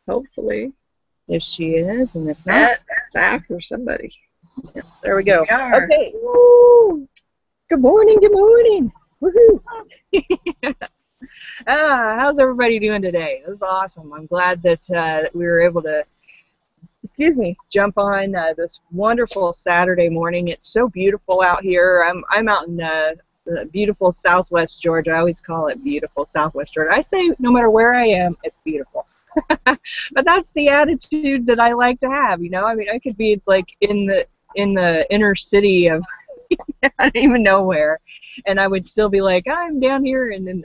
hopefully. If she is, and if not, Zach or somebody. Yeah, there we go. We are. Okay. Woo! Good morning. Good morning. Woohoo! How's everybody doing today? This is awesome. I'm glad that we were able to, jump on this wonderful Saturday morning. It's so beautiful out here. I'm out in beautiful Southwest Georgia. I always call it beautiful Southwest Georgia. I say no matter where I am, it's beautiful. But that's the attitude that I like to have. You know, I mean, I could be like in the inner city of I don't even know where, and I would still be like, I'm down here in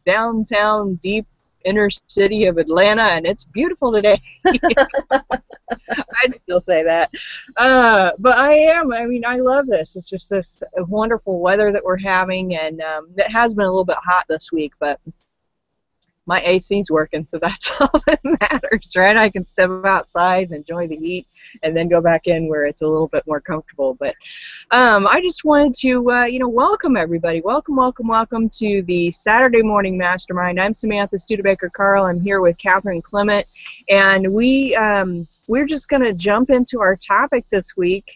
downtown deep inner city of Atlanta, and it's beautiful today. I'd still say that. But I am. I mean, I love this. It's just this wonderful weather that we're having, and it has been a little bit hot this week, but my AC's working, so that's all that matters, right? I can step outside and enjoy the heat and then go back in where it's a little bit more comfortable. But I just wanted to, welcome everybody. Welcome, welcome, welcome to the Saturday Morning Mastermind. I'm Samantha Studebaker-Carl. I'm here with Catherine Clement, and we're just going to jump into our topic this week.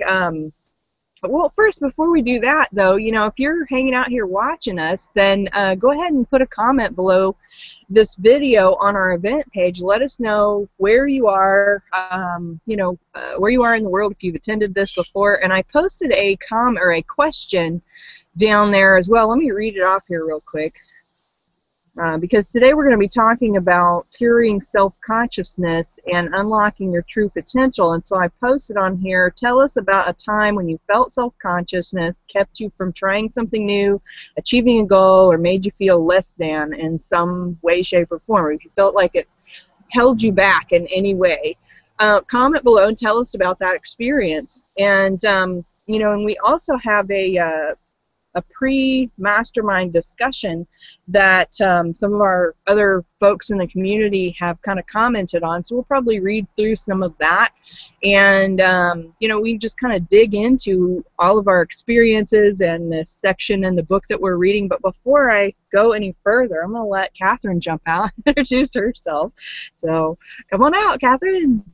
Well, first, before we do that, though, if you're hanging out here watching us, then go ahead and put a comment below this video on our event page. Let us know where you are, where you are in the world if you've attended this before. And I posted a question down there as well. Let me read it off here real quick. Because today we're going to be talking about curing self-consciousness and unlocking your true potential. And so I posted on here, tell us about a time when you felt self-consciousness, kept you from trying something new, achieving a goal, or made you feel less than in some way, shape, or form. Or if you felt like it held you back in any way, comment below and tell us about that experience. And, and we also have a pre-mastermind discussion that some of our other folks in the community have kind of commented on, so we'll probably read through some of that, and we just kind of dig into all of our experiences and this section in the book that we're reading. But before I go any further, I'm going to let Catherine jump out and introduce herself. So come on out, Catherine.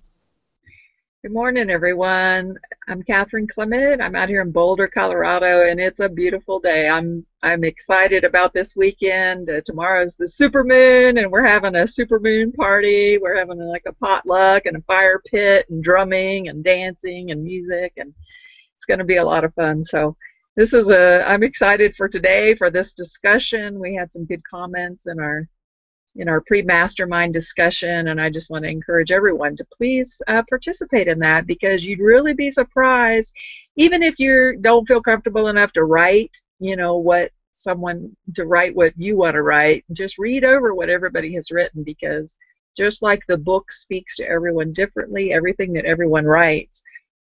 Good morning, everyone. I'm Catherine Clement. I'm out here in Boulder, Colorado, and it's a beautiful day. I'm excited about this weekend. Tomorrow's the supermoon, and we're having a supermoon party. We're having like a potluck and a fire pit and drumming and dancing and music, and it's going to be a lot of fun. So I'm excited for today, for this discussion. We had some good comments in our pre-mastermind discussion, and I just want to encourage everyone to please participate in that, because you'd really be surprised, even if you don't feel comfortable enough to write, what you want to write. Just read over what everybody has written, because just like the book speaks to everyone differently, everything that everyone writes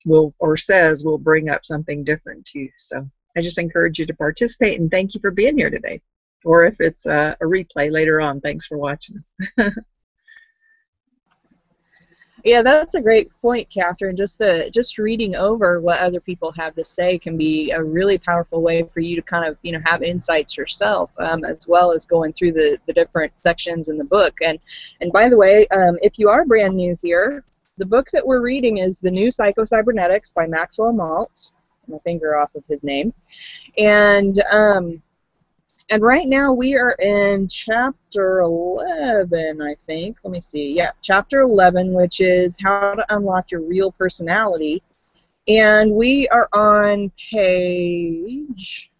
or says will bring up something different too. So I just encourage you to participate, and thank you for being here today. Or if it's a replay later on, thanks for watching. Yeah, that's a great point, Catherine. Just reading over what other people have to say can be a really powerful way for you to kind of have insights yourself, as well as going through the different sections in the book. And by the way, if you are brand new here, the book that we're reading is The New Psycho Cybernetics by Maxwell Maltz. My finger off of his name, and right now we are in chapter 11, I think. Let me see. Yeah, chapter 11, which is how to unlock your real personality. And we are on page,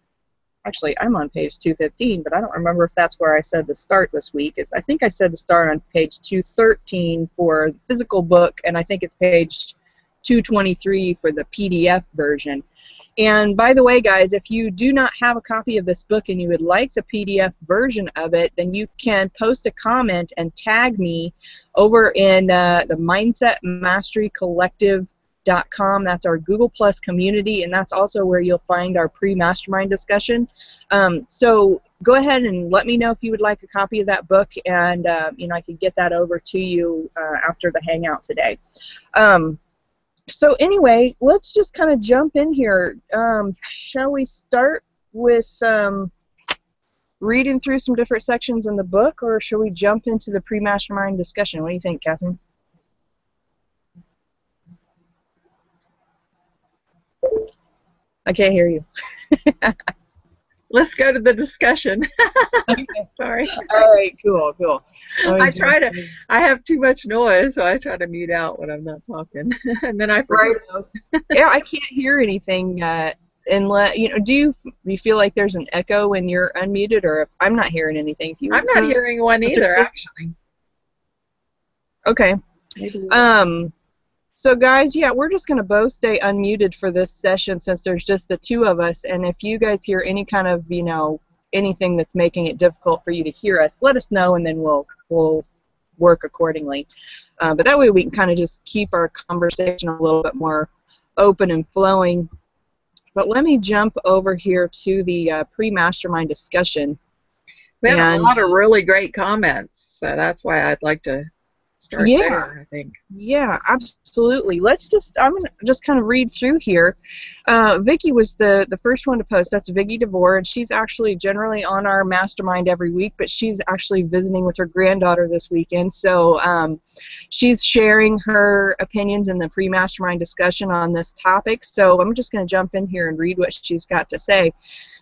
actually I'm on page 215, but I don't remember if that's where I said to start this week. I think I said to start on page 213 for the physical book, and I think it's page 223 for the PDF version. And by the way, guys, if you do not have a copy of this book and you would like the PDF version of it, then you can post a comment and tag me over in the Mindset Mastery Collective.com. That's our Google Plus community, and that's also where you'll find our pre-mastermind discussion. So go ahead and let me know if you would like a copy of that book, and I can get that over to you after the hangout today. So anyway, let's just kind of jump in here. Shall we start with reading through some different sections in the book, or should we jump into the pre-mastermind discussion? What do you think, Catherine? I can't hear you. Let's go to the discussion. Okay. Sorry. All right, cool, cool. I have too much noise, so I try to mute out when I'm not talking, and then I forget. Right. Yeah, I can't hear anything unless, do you feel like there's an echo when you're unmuted, or if I'm not hearing anything? If you I'm not hearing one either, actually. Okay. So guys, yeah, we're just going to both stay unmuted for this session since there's just the two of us, and if you guys hear any kind of, anything that's making it difficult for you to hear us, let us know, and then we'll work accordingly. But that way we can kind of just keep our conversation a little bit more open and flowing. But let me jump over here to the pre-mastermind discussion. We have a lot of really great comments, so that's why I'd like to start there, I think. Yeah, absolutely. I'm going to just kind of read through here. Vicki was the first one to post. That's Vicki DeVore, and she's actually generally on our mastermind every week, but she's actually visiting with her granddaughter this weekend. So she's sharing her opinions in the pre-mastermind discussion on this topic. So I'm just going to jump in here and read what she's got to say.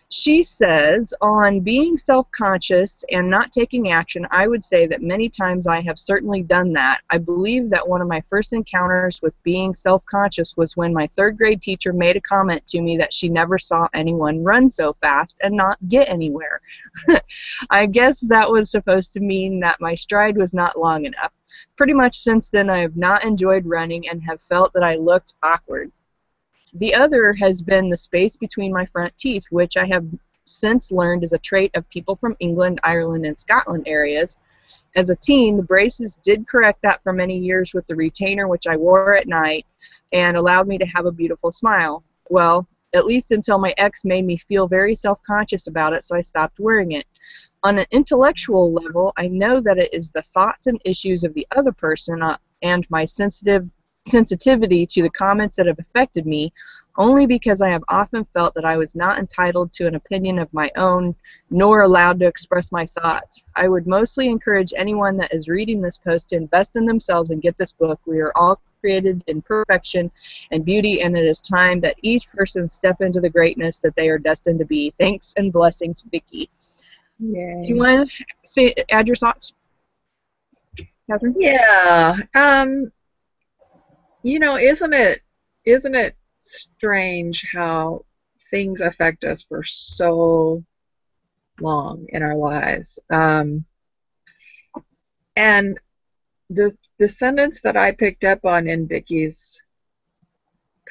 She says, on being self-conscious and not taking action, I would say that many times I have certainly done that. I believe that one of my first encounters with being self-conscious was when my third grade teacher made a comment to me that she never saw anyone run so fast and not get anywhere. I guess that was supposed to mean that my stride was not long enough. Pretty much since then I have not enjoyed running and have felt that I looked awkward. The other has been the space between my front teeth, which I have since learned is a trait of people from England, Ireland, and Scotland areas. As a teen, the braces did correct that for many years with the retainer, which I wore at night, and allowed me to have a beautiful smile. Well, at least until my ex made me feel very self-conscious about it, so I stopped wearing it. On an intellectual level, I know that it is the thoughts and issues of the other person and my sensitivity to the comments that have affected me, only because I have often felt that I was not entitled to an opinion of my own, nor allowed to express my thoughts. I would mostly encourage anyone that is reading this post to invest in themselves and get this book. We are all created in perfection and beauty, and it is time that each person step into the greatness that they are destined to be. Thanks and blessings, Vicki. Yay. Do you want to add your thoughts, Catherine? Yeah. Isn't it strange how things affect us for so long in our lives? And the sentence that I picked up on in Vicki's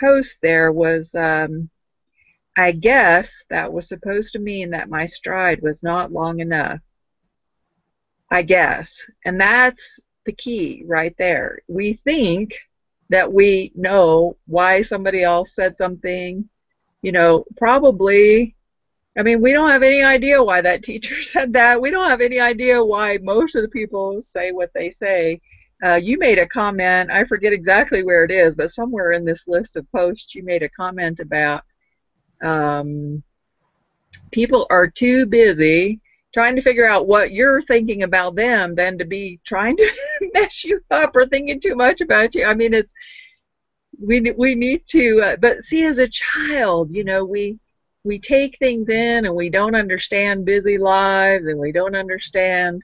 post there was, I guess that was supposed to mean that my stride was not long enough. I guess. And that's the key right there. We think that we know why somebody else said something, probably. I mean, we don't have any idea why that teacher said that. We don't have any idea why most of the people say what they say. You made a comment, I forget exactly where it is, but somewhere in this list of posts you made a comment about people are too busy trying to figure out what you're thinking about them than to be trying to mess you up or thinking too much about you. I mean, we need to, but see, as a child, we take things in and we don't understand busy lives, and we don't understand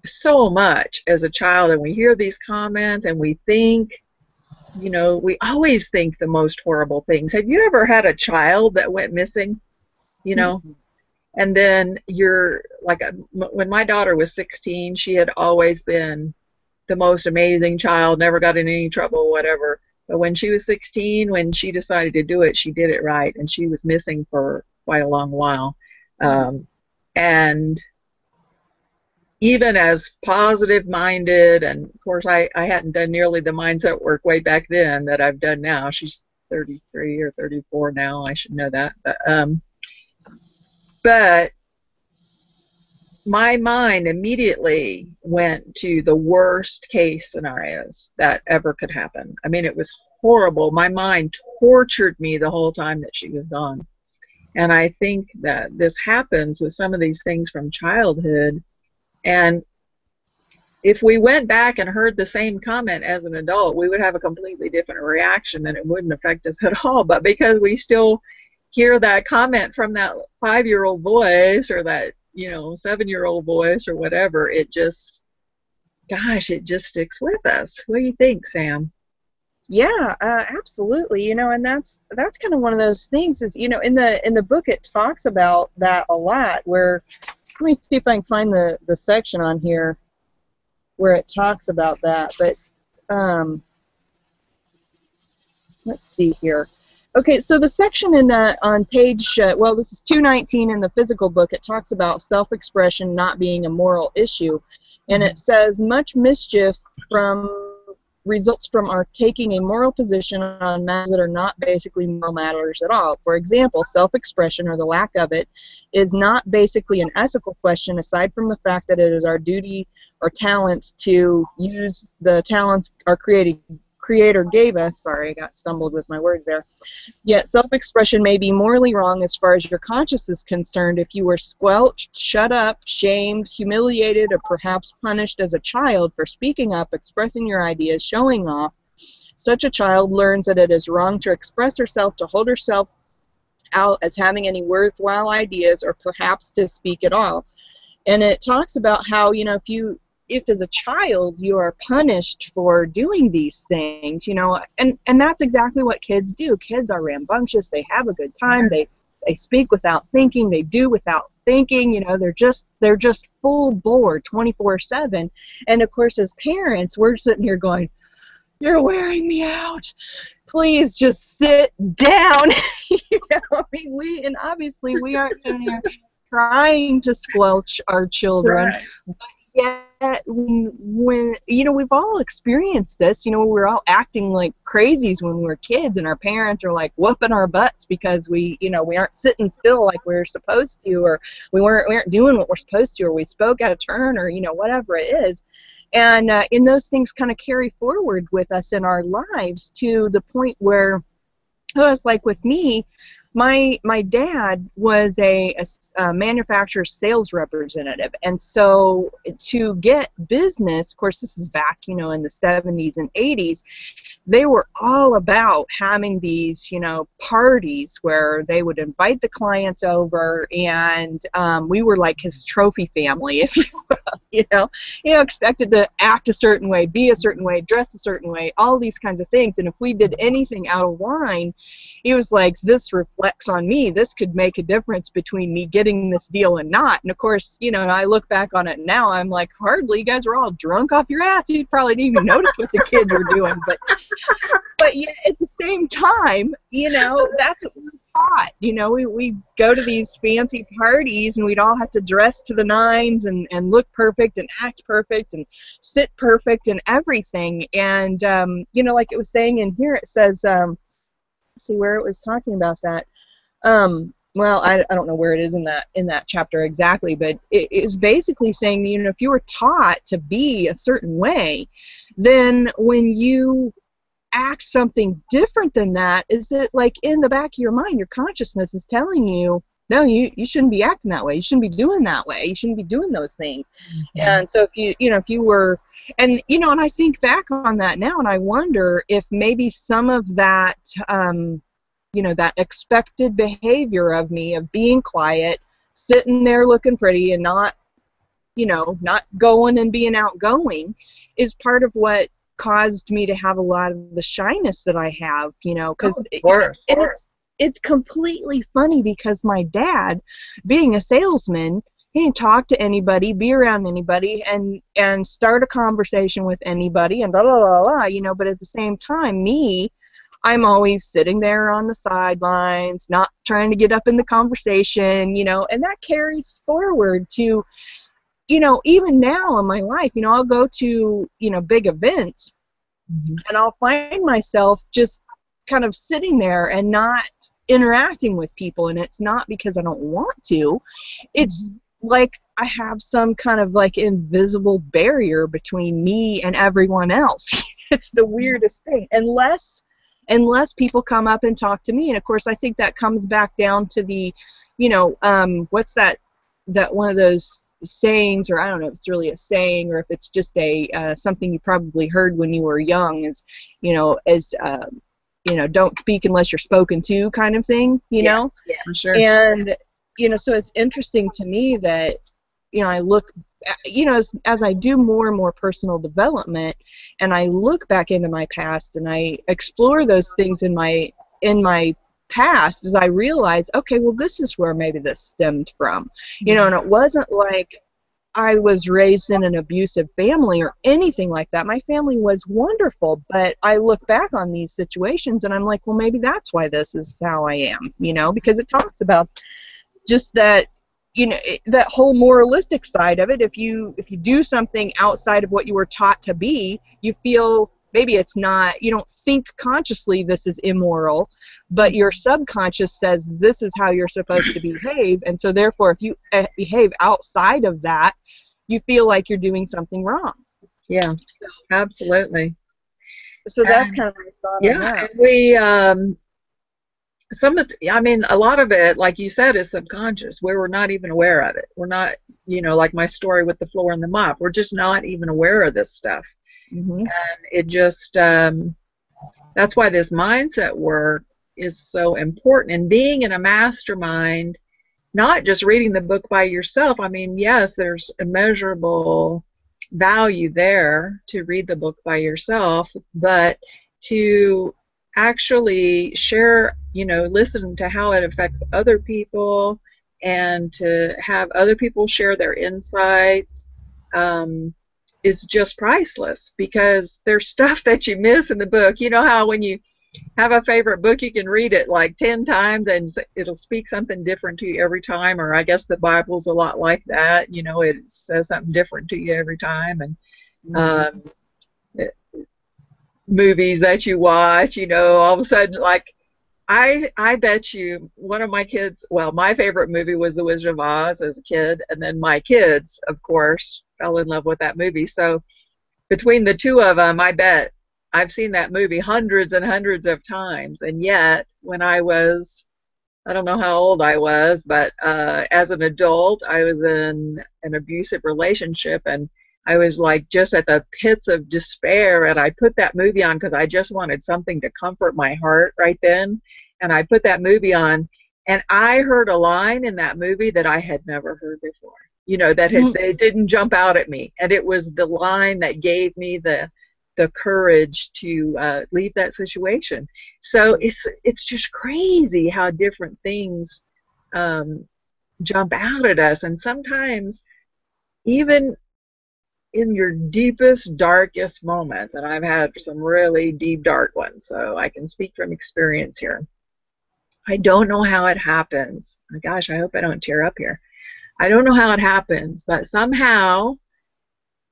so much as a child, and we hear these comments and we think, we always think the most horrible things. Have you ever had a child that went missing? And then you're like, when my daughter was 16, she had always been the most amazing child, never got in any trouble, whatever. But when she was 16, when she decided to do it, she did it right, and she was missing for quite a long while. And even as positive-minded, and of course I hadn't done nearly the mindset work way back then that I've done now. She's 33 or 34 now, I should know that. But my mind immediately went to the worst case scenarios that ever could happen. I mean, it was horrible. My mind tortured me the whole time that she was gone. And I think that this happens with some of these things from childhood. And if we went back and heard the same comment as an adult, we would have a completely different reaction and it wouldn't affect us at all. But because we still hear that comment from that 5-year-old voice or that, 7-year-old voice or whatever, it just, gosh, it just sticks with us. What do you think, Sam? Yeah, absolutely. And that's kind of one of those things is, in the book it talks about that a lot. Where let me see if I can find the section on here where it talks about that. But let's see here. Okay, so the section in that on page, well, this is 219 in the physical book. It talks about self-expression not being a moral issue, and it says much mischief results from our taking a moral position on matters that are not basically moral matters at all. For example, self-expression, or the lack of it, is not basically an ethical question, aside from the fact that it is our duty or talent to use the talents our Creator gave us. Sorry, I got stumbled with my words there. Yet self-expression may be morally wrong as far as your conscience is concerned if you were squelched, shut up, shamed, humiliated, or perhaps punished as a child for speaking up, expressing your ideas, showing off. Such a child learns that it is wrong to express herself, to hold herself out as having any worthwhile ideas, or perhaps to speak at all. And it talks about how, if as a child you are punished for doing these things, and that's exactly what kids do. Kids are rambunctious. They have a good time. They speak without thinking. They do without thinking. They're just full bore 24/7. And of course, as parents, we're sitting here going, "You're wearing me out. Please just sit down." And obviously we aren't sitting here trying to squelch our children. Right. Yet, when we've all experienced this. We're all acting like crazies when we were kids, and our parents are like whooping our butts because we aren't sitting still like we're supposed to, or we aren't doing what we're supposed to, or we spoke out of turn, or whatever it is. And those things kind of carry forward with us in our lives to the point where, it's like with me. My dad was a manufacturer sales representative, and so to get business, of course this is back in the 70s and 80s, they were all about having these parties where they would invite the clients over, and we were like his trophy family, if you will, expected to act a certain way, be a certain way, dress a certain way, all these kinds of things. And if we did anything out of line, he was like, this reflects on me. This could make a difference between me getting this deal and not. And of course, I look back on it now, I'm like, hardly. You guys were all drunk off your ass. You probably didn't even notice what the kids were doing. But yeah, at the same time, that's what we're taught. We go to these fancy parties, and we'd all have to dress to the nines and look perfect and act perfect and sit perfect and everything. And, like it was saying in here, it says, see where it was talking about that. Well, I don't know where it is in that chapter exactly, but it is basically saying, if you were taught to be a certain way, then when you act something different than that, is it like in the back of your mind, your consciousness is telling you, no, you shouldn't be acting that way. You shouldn't be doing that way. You shouldn't be doing those things. Mm-hmm. And so if you were, and and I think back on that now, and I wonder if maybe some of that, that expected behavior of me, of being quiet, sitting there looking pretty, and not going and being outgoing, is part of what caused me to have a lot of the shyness that I have, because it's completely funny, because my dad, being a salesman, he didn't talk to anybody, be around anybody, and start a conversation with anybody, and blah, blah, blah, blah, but at the same time, I'm always sitting there on the sidelines, not trying to get up in the conversation, and that carries forward to, even now in my life, I'll go to, big events, mm-hmm. and I'll find myself just kind of sitting there and not interacting with people, and it's not because I don't want to, it's mm-hmm. like I have some kind of like invisible barrier between me and everyone else. It's the weirdest thing, unless unless people come up and talk to me. And of course, I think that comes back down to the, what's that one of those sayings, or I don't know if it's really a saying or if it's just a something you probably heard when you were young, is, don't speak unless you're spoken to, kind of thing, Yeah, for sure. And, so it's interesting to me that, I look, as I do more and more personal development, and I look back into my past and I explore those things in my past, as I realize, okay, well, this is where maybe this stemmed from, and it wasn't like I was raised in an abusive family or anything like that. My family was wonderful, but I look back on these situations and I'm like, well, maybe that's why this is how I am, because it talks about just that, that whole moralistic side of it. If you do something outside of what you were taught to be, you feel maybe it's not, you don't think consciously this is immoral, but your subconscious says this is how you're supposed to behave, and so therefore if you behave outside of that, you feel like you're doing something wrong. Yeah, absolutely. So that's kind of my thought on that. And we, a lot of it, like you said, is subconscious, where we're not even aware of it. We're not, like my story with the floor and the mop, we're just not even aware of this stuff. And it just, that's why this mindset work is so important. And being in a mastermind, not just reading the book by yourself. I mean, yes, there's immeasurable value there to read the book by yourself, but to actually share, listen to how it affects other people, and to have other people share their insights, is just priceless, because there's stuff that you miss in the book. You know how when you have a favorite book, you can read it like 10 times and it'll speak something different to you every time, or I guess the Bible's a lot like that. It says something different to you every time. And movies that you watch, all of a sudden, like, I bet you one of my kids, well, my favorite movie was The Wizard of Oz as a kid, and then my kids, of course, fell in love with that movie. So between the two of them, I bet I've seen that movie hundreds and hundreds of times. And yet, when I was, I don't know how old I was, but as an adult, I was in an abusive relationship, and I was like just at the pits of despair, and I put that movie on because I just wanted something to comfort my heart right then. And I put that movie on, and I heard a line in that movie that I had never heard before, it didn't jump out at me. And it was the line that gave me the courage to leave that situation. So it's just crazy how different things jump out at us. And sometimes even in your deepest, darkest moments, and I've had some really deep, dark ones, so I can speak from experience here. I don't know how it happens. Oh, gosh, I hope I don't tear up here. I don't know how it happens, but somehow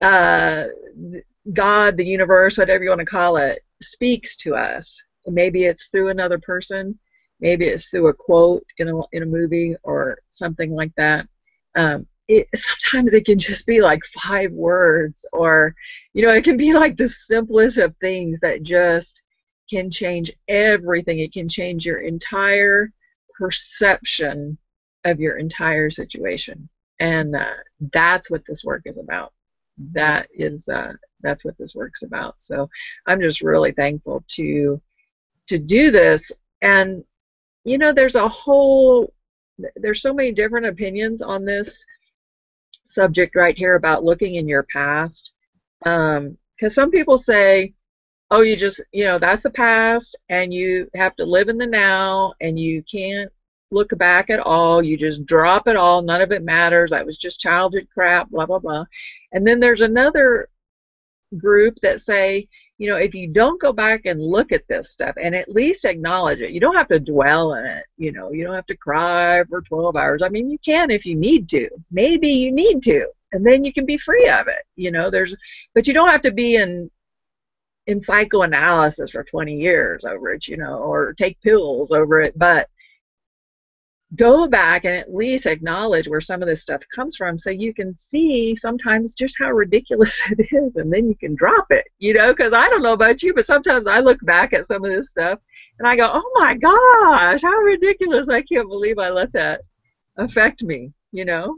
God, the universe, whatever you want to call it, speaks to us. Maybe it's through another person. Maybe it's through a quote in a movie or something like that. Sometimes it can just be like 5 words, or, it can be like the simplest of things that just can change everything. It can change your entire perception of your entire situation. And that's what this work is about. That's what this work's about. So I'm just really thankful to do this. And there's so many different opinions on this subject right here about looking in your past, because some people say, oh, you just, that's the past, and you have to live in the now, and you can't look back at all. You just drop it all. None of it matters. That was just childhood crap, blah, blah, blah. And then there's another group that say, if you don't go back and look at this stuff and at least acknowledge it, you don't have to dwell in it. You don't have to cry for 12 hours. I mean, you can if you need to. Maybe you need to, and then you can be free of it. But you don't have to be in psychoanalysis for 20 years over it, or take pills over it. But go back and at least acknowledge where some of this stuff comes from so you can see sometimes just how ridiculous it is, and then you can drop it, because I don't know about you, but sometimes I look back at some of this stuff and I go, oh my gosh, how ridiculous. I can't believe I let that affect me. Do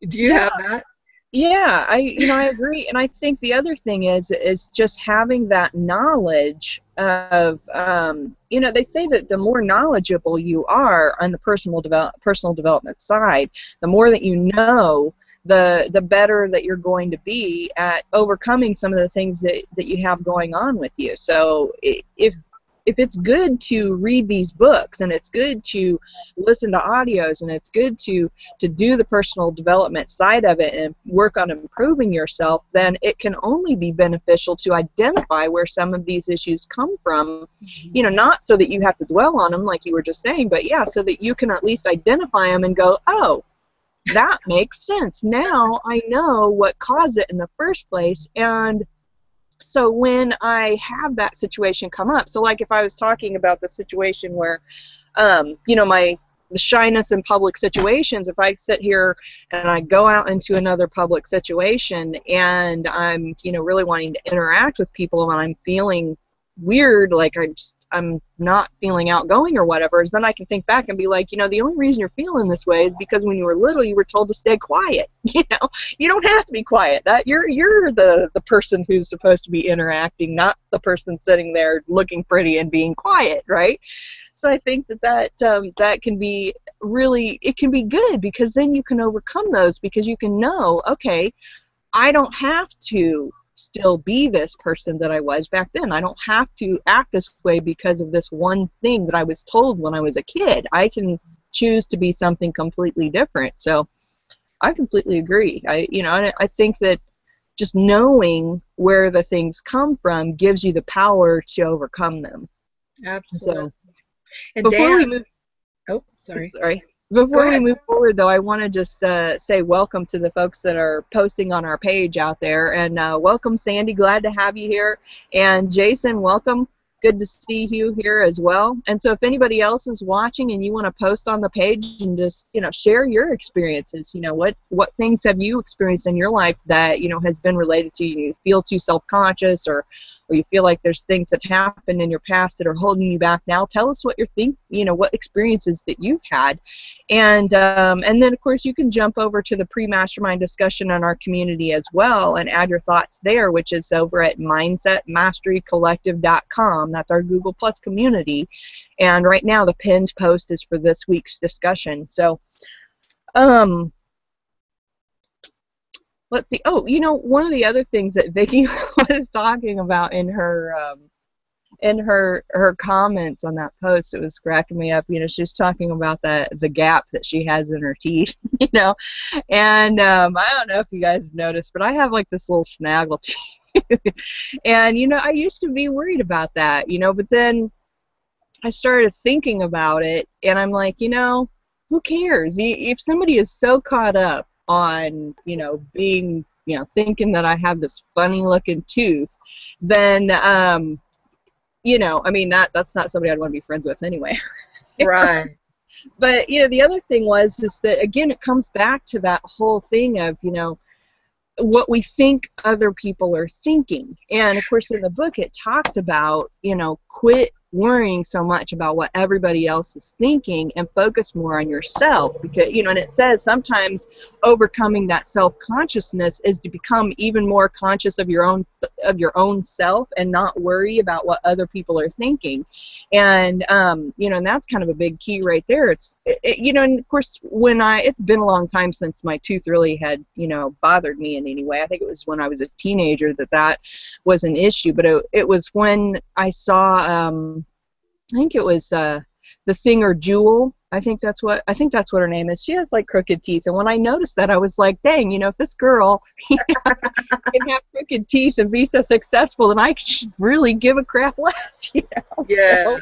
you Yeah. have that? Yeah, I agree, and I think the other thing is just having that knowledge of, they say that the more knowledgeable you are on the personal development side, the more that you know, the better that you're going to be at overcoming some of the things that you have going on with you. So if it's good to read these books, and it's good to listen to audios, and it's good to do the personal development side of it and work on improving yourself, then it can only be beneficial to identify where some of these issues come from, not so that you have to dwell on them like you were just saying, but yeah, so that you can at least identify them and go, oh, that makes sense. Now I know what caused it in the first place. And so when I have that situation come up, so like if I was talking about the situation where, the shyness in public situations, if I sit here and I go out into another public situation and I'm, really wanting to interact with people and I'm feeling weird, like I'm not feeling outgoing or whatever, is then I can think back and be like, the only reason you're feeling this way is because when you were little you were told to stay quiet. You don't have to be quiet. That you're the person who's supposed to be interacting, not the person sitting there looking pretty and being quiet, right? So I think that can be really, it can be good, because then you can overcome those, because you can know, okay, I don't have to still be this person that I was back then. I don't have to act this way because of this one thing that I was told when I was a kid. I can choose to be something completely different. So I completely agree. I think that just knowing where the things come from gives you the power to overcome them. Absolutely. So And before we Dan, move, oh, sorry. sorry. Go Before we ahead. move forward, though, I want to just say welcome to the folks that are posting on our page out there. And welcome, Sandy. Glad to have you here. And Jason, welcome. Good to see you here as well. And so if anybody else is watching and you want to post on the page and just, share your experiences, what things have you experienced in your life that, has been related to you feel too self-conscious, or you feel like there's things that happened in your past that are holding you back now. Tell us what what experiences that you've had. And then, of course, you can jump over to the Pre-Mastermind discussion on our community as well and add your thoughts there, which is over at mindsetmasterycollective.com. That's our Google Plus community. And right now, the pinned post is for this week's discussion. So, let's see. Oh, one of the other things that Vicki was talking about in her comments on that post, it was cracking me up. She was talking about the gap that she has in her teeth. And I don't know if you guys have noticed, but I have like this little snaggle teeth. And I used to be worried about that. But then I started thinking about it, and I'm like, who cares? If somebody is so caught up on, being, thinking that I have this funny looking tooth, then, I mean, that's not somebody I'd want to be friends with anyway. Right. But, the other thing was just that, again, it comes back to that whole thing of, what we think other people are thinking. And of course in the book it talks about, quit worrying so much about what everybody else is thinking and focus more on yourself, because and it says sometimes overcoming that self-consciousness is to become even more conscious of your own self and not worry about what other people are thinking. And and that's kind of a big key right there. And of course it's been a long time since my tooth really had bothered me in any way. I think it was when I was a teenager that was an issue, but it was when I saw I think it was the singer Jewel. I think that's what her name is. She has like crooked teeth, and when I noticed that, I was like, dang, if this girl can have crooked teeth and be so successful, then I should really give a crap less. Yeah.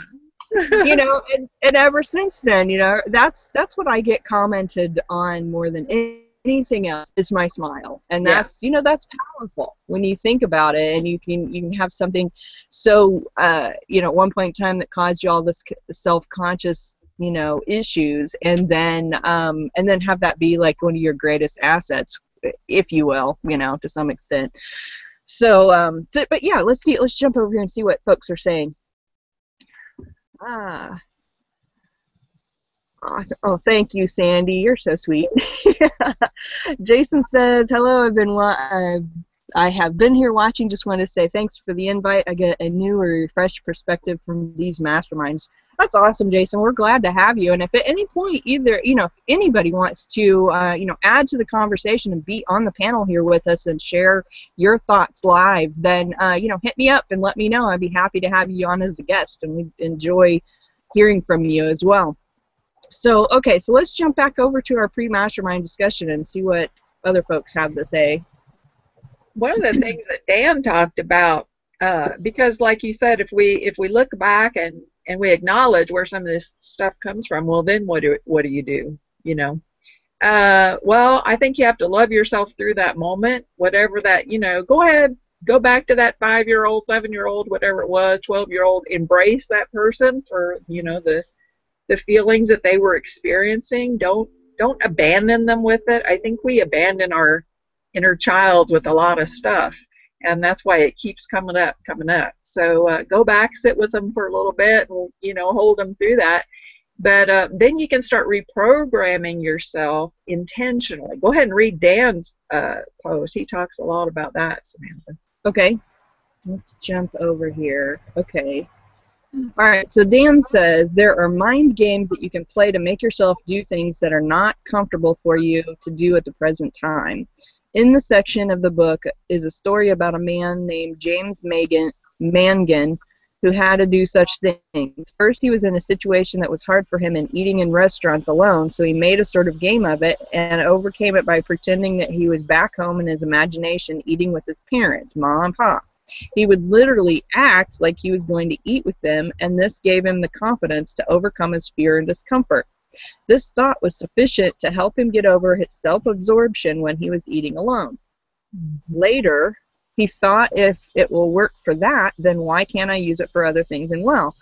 So, and ever since then, that's what I get commented on more than anything else is my smile. And that's that's powerful when you think about it, and you can have something so at one point in time that caused you all this self-conscious issues, and then have that be like one of your greatest assets, if you will, to some extent. But yeah, let's jump over here and see what folks are saying. Oh, thank you, Sandy. You're so sweet. Jason says, hello, I have been here watching. Just wanted to say thanks for the invite. I get a new or refreshed perspective from these masterminds. That's awesome, Jason. We're glad to have you. And if at any point either, if anybody wants to, add to the conversation and be on the panel here with us and share your thoughts live, then, hit me up and let me know. I'd be happy to have you on as a guest, and we enjoy hearing from you as well. So, okay, so let's jump back over to our pre-mastermind discussion and see what other folks have to say. One of the things that Dan talked about, because like you said, if we look back and we acknowledge where some of this stuff comes from, well, then what do you do? Well, I think you have to love yourself through that moment, whatever that, go ahead, go back to that 5-year-old, 7-year-old, whatever it was, 12-year-old, embrace that person for, the feelings that they were experiencing. Don't abandon them with it. I think we abandon our inner child with a lot of stuff, and that's why it keeps coming up. So go back, sit with them for a little bit, and hold them through that. But then you can start reprogramming yourself intentionally. Go ahead and read Dan's post. He talks a lot about that, Samantha. Okay, let's jump over here. Okay. All right, so Dan says, there are mind games that you can play to make yourself do things that are not comfortable for you to do at the present time. In the section of the book is a story about a man named James Mangan who had to do such things. First, he was in a situation that was hard for him and eating in restaurants alone, so he made a sort of game of it and overcame it by pretending that he was back home in his imagination eating with his parents, Mom and Pop. He would literally act like he was going to eat with them, and this gave him the confidence to overcome his fear and discomfort. This thought was sufficient to help him get over his self-absorption when he was eating alone. Later, he saw if it will work for that, then why can't I use it for other things as well?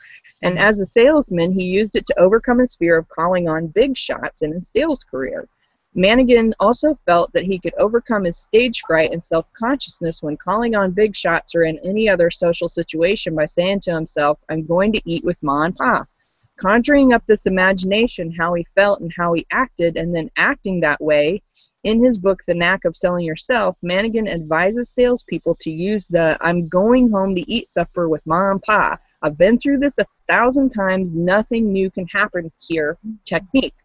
And as a salesman, he used it to overcome his fear of calling on big shots in his sales career. Mannigan also felt that he could overcome his stage fright and self-consciousness when calling on big shots or in any other social situation by saying to himself, I'm going to eat with Ma and Pa. Conjuring up this imagination, how he felt and how he acted, and then acting that way. In his book, The Knack of Selling Yourself, Mannigan advises salespeople to use the I'm going home to eat supper with Ma and Pa. I've been through this 1,000 times. Nothing new can happen here technique.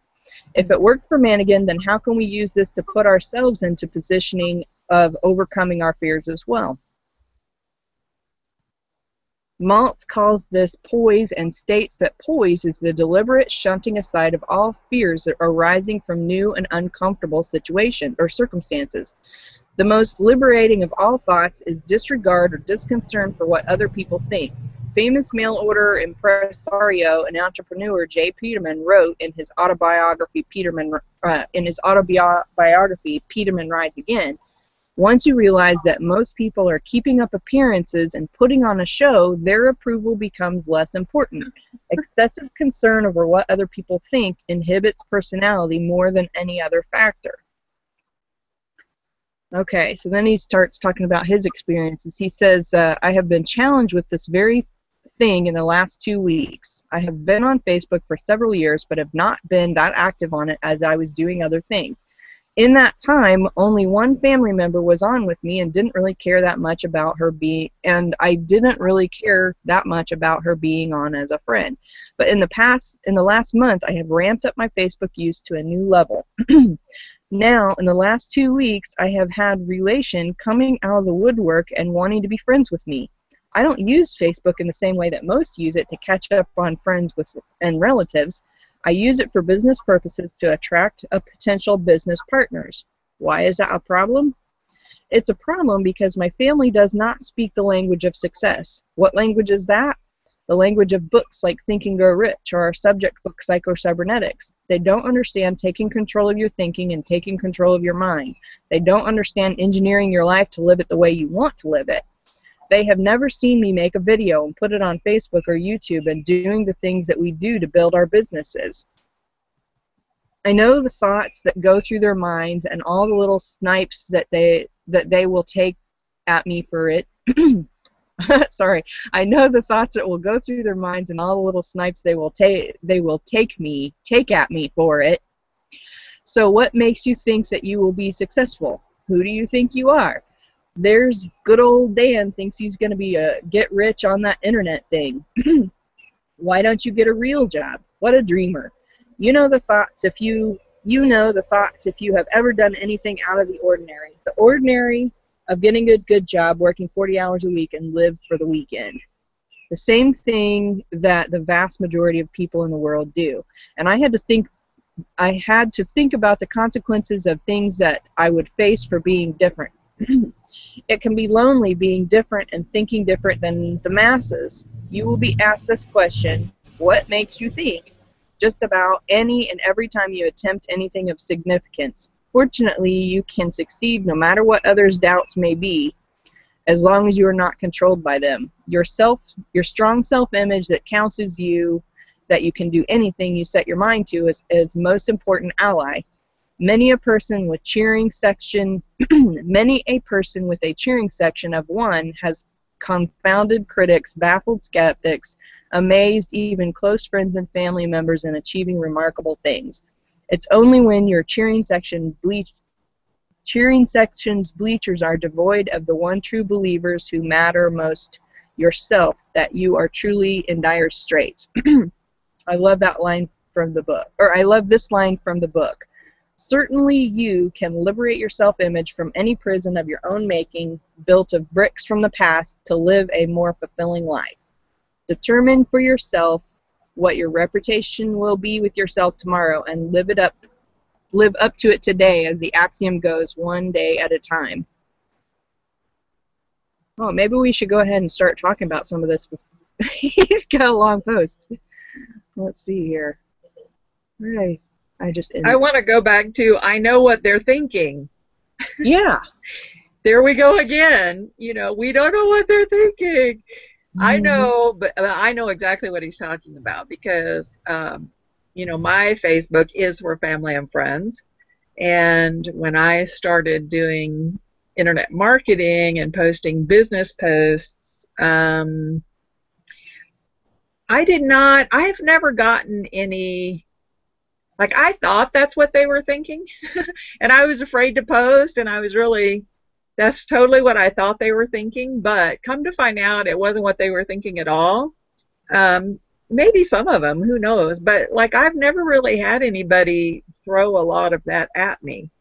If it worked for Mannigan, then how can we use this to put ourselves into positioning of overcoming our fears as well? Maltz calls this poise and states that poise is the deliberate shunting aside of all fears that are arising from new and uncomfortable situations or circumstances. The most liberating of all thoughts is disregard or disconcern for what other people think. Famous mail-order impresario and entrepreneur Jay Peterman wrote in his autobiography, Peterman Rides Again, once you realize that most people are keeping up appearances and putting on a show, their approval becomes less important. Excessive concern over what other people think inhibits personality more than any other factor. Okay, so then he starts talking about his experiences. He says, I have been challenged with this very thing in the last 2 weeks. I have been on Facebook for several years, but have not been that active on it as I was doing other things. In that time, only one family member was on with me and didn't really care that much about her I didn't really care that much about her being on as a friend. But in the last month, I have ramped up my Facebook use to a new level. Now, in the last 2 weeks, I have had relation coming out of the woodwork and wanting to be friends with me. I don't use Facebook in the same way that most use it to catch up on friends and relatives. I use it for business purposes to attract potential business partners. Why is that a problem? It's a problem because my family does not speak the language of success. What language is that? The language of books like Think and Grow Rich or our subject book Psycho Cybernetics. They don't understand taking control of your thinking and taking control of your mind. They don't understand engineering your life to live it the way you want to live it. They have never seen me make a video and put it on Facebook or YouTube and doing the things that we do to build our businesses. I know the thoughts that go through their minds and all the little snipes that they will take at me for it. Sorry. I know the thoughts that will go through their minds and all the little snipes they will take at me for it. So what makes you think that you will be successful? Who do you think you are? There's good old Dan thinks he's going to be a get rich on that internet thing. Why don't you get a real job? What a dreamer. You know the thoughts if you have ever done anything out of the ordinary. The ordinary of getting a good job, working 40 hours a week, and live for the weekend. The same thing that the vast majority of people in the world do. And I had to think about the consequences of things that I would face for being different. It can be lonely being different and thinking different than the masses. You will be asked this question, what makes you think? Just about any and every time you attempt anything of significance. Fortunately, you can succeed no matter what others' doubts may be, as long as you are not controlled by them. Your strong self-image that counsels you that you can do anything you set your mind to is most important ally. Many a person with a cheering section of one has confounded critics, baffled skeptics, amazed even close friends and family members in achieving remarkable things. It's only when your cheering section's bleachers are devoid of the one true believers who matter most, yourself, that you are truly in dire straits. I love that line from the book, or I love this line from the book. Certainly you can liberate your self-image from any prison of your own making, built of bricks from the past, to live a more fulfilling life. Determine for yourself what your reputation will be with yourself tomorrow, and live up to it today, as the axiom goes, one day at a time. Oh, maybe we should go ahead and start talking about some of this. He's got a long post. Let's see here. Right. I want to go back to, I know what they're thinking. Yeah. There we go again. You know, we don't know what they're thinking. I know, but I know exactly what he's talking about because, you know, my Facebook is for family and friends. And when I started doing internet marketing and posting business posts, I've never gotten any, like, I thought that's what they were thinking. And I was afraid to post, and that's totally what I thought they were thinking, but come to find out it wasn't what they were thinking at all. Maybe some of them, who knows, but like I've never really had anybody throw a lot of that at me.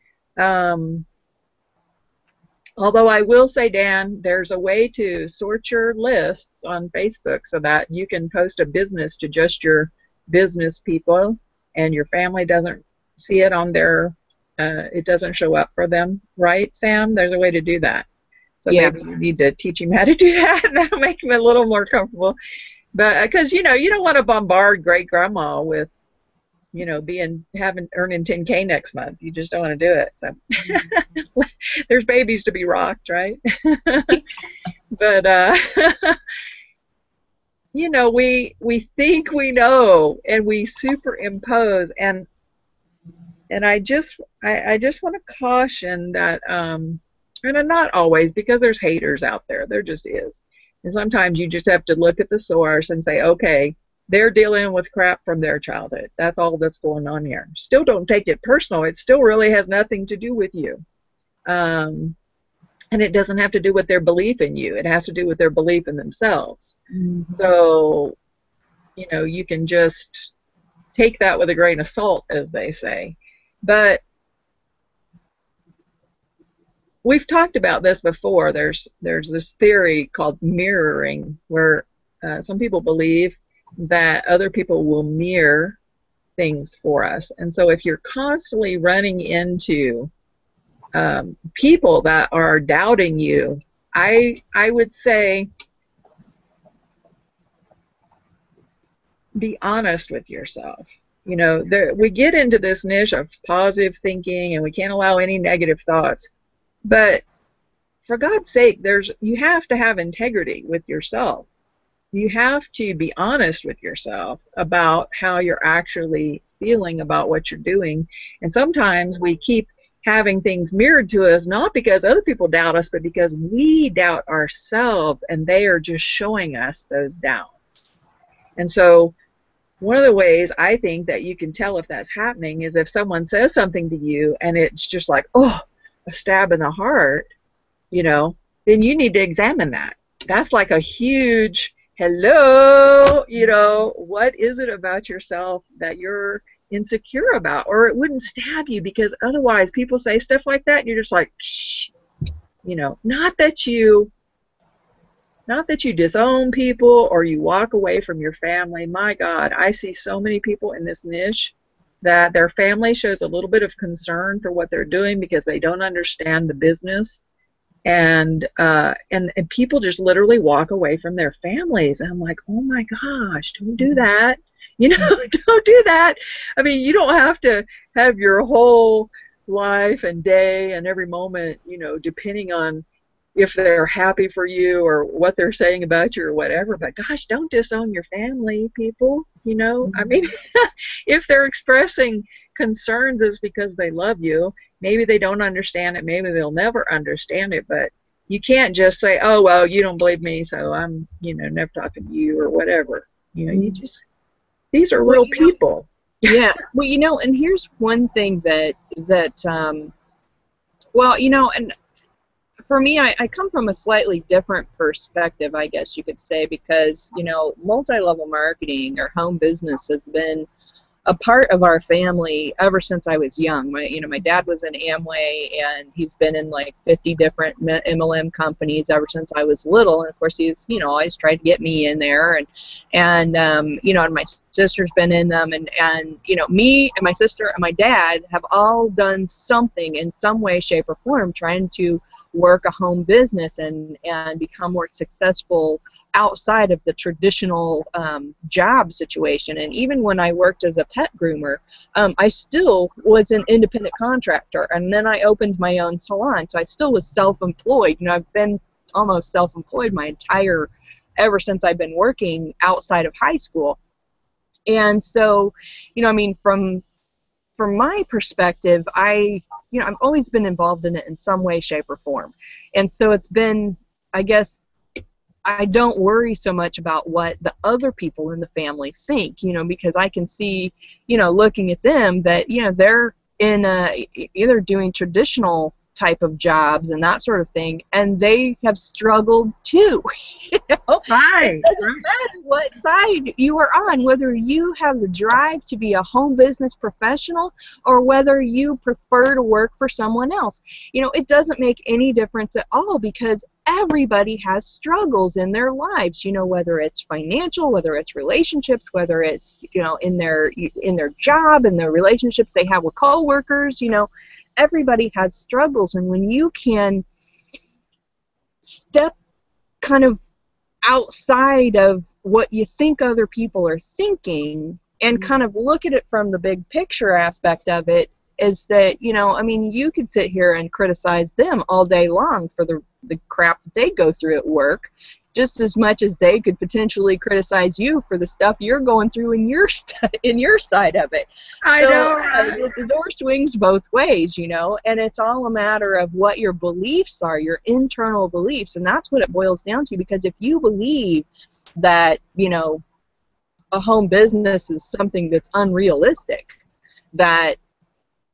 Although I will say, Dan, there's a way to sort your lists on Facebook so that you can post a business to just your business people and your family doesn't see it on their it doesn't show up for them, right, Sam? There's a way to do that. So yeah. Maybe you need to teach him how to do that, and that'll make him a little more comfortable. But because you know, you don't want to bombard great grandma with, you know, earning 10K next month. You just don't want to do it. So there's babies to be rocked, right? But you know, we think we know, and we superimpose, and I just want to caution that, and not always, because there's haters out there. There just is. And sometimes you just have to look at the source and say, okay, they're dealing with crap from their childhood. That's all that's going on here. Still don't take it personal. It still really has nothing to do with you. And it doesn't have to do with their belief in you. It has to do with their belief in themselves. Mm-hmm. So, you know, you can just take that with a grain of salt, as they say. But we've talked about this before. There's this theory called mirroring, where some people believe that other people will mirror things for us. And so if you're constantly running into people that are doubting you, I would say be honest with yourself. You know, we get into this niche of positive thinking, and we can't allow any negative thoughts. But for God's sake, you have to have integrity with yourself. You have to be honest with yourself about how you're actually feeling about what you're doing. And sometimes we keep having things mirrored to us, not because other people doubt us, but because we doubt ourselves, and they are just showing us those doubts. And so one of the ways I think that you can tell if that's happening is if someone says something to you and it's just like, oh, a stab in the heart, then you need to examine that. That's like a huge hello, what is it about yourself that you're insecure about? Or it wouldn't stab you, because otherwise people say stuff like that and you're just like, shh, not that you disown people or you walk away from your family. My God, I see so many people in this niche that their family shows a little bit of concern for what they're doing because they don't understand the business. And people just literally walk away from their families. And I'm like, oh my gosh, don't do that. Don't do that. I mean, you don't have to have your whole life and day and every moment, depending on if they're happy for you or what they're saying about you or whatever. But gosh, don't disown your family, people. I mean, if they're expressing concerns, it's because they love you. Maybe they don't understand it. Maybe they'll never understand it. But you can't just say, oh, well, you don't believe me, so I'm, never talking to you or whatever. These are real people. Yeah. Well, and here's one thing that and for me, I come from a slightly different perspective, I guess you could say, because, multi-level marketing or home business has been a part of our family ever since I was young. My dad was in Amway, and he's been in like 50 different MLM companies ever since I was little. And of course, he's always tried to get me in there, and my sister's been in them, and me and my sister and my dad have all done something in some way, shape, or form trying to work a home business and become more successful outside of the traditional job situation. And even when I worked as a pet groomer, I still was an independent contractor, and then I opened my own salon, so I still was self-employed. I've been almost self-employed ever since I've been working outside of high school. And so, from my perspective, I've always been involved in it in some way, shape, or form. And so it's been, I guess, I don't worry so much about what the other people in the family think, because I can see, looking at them that, they're in either doing traditional type of jobs and that sort of thing, and they have struggled too. Right. It doesn't matter what side you are on, whether you have the drive to be a home business professional or whether you prefer to work for someone else. It doesn't make any difference at all, because everybody has struggles in their lives, whether it's financial, whether it's relationships, whether it's, in their job and their relationships they have with coworkers. Everybody has struggles. And when you can step kind of outside of what you think other people are thinking and kind of look at it from the big picture aspect of it, is that, you could sit here and criticize them all day long for the crap that they go through at work, just as much as they could potentially criticize you for the stuff you're going through in your side of it. I know. The door swings both ways, and it's all a matter of what your beliefs are, your internal beliefs, and that's what it boils down to. Because if you believe that, a home business is something that's unrealistic, that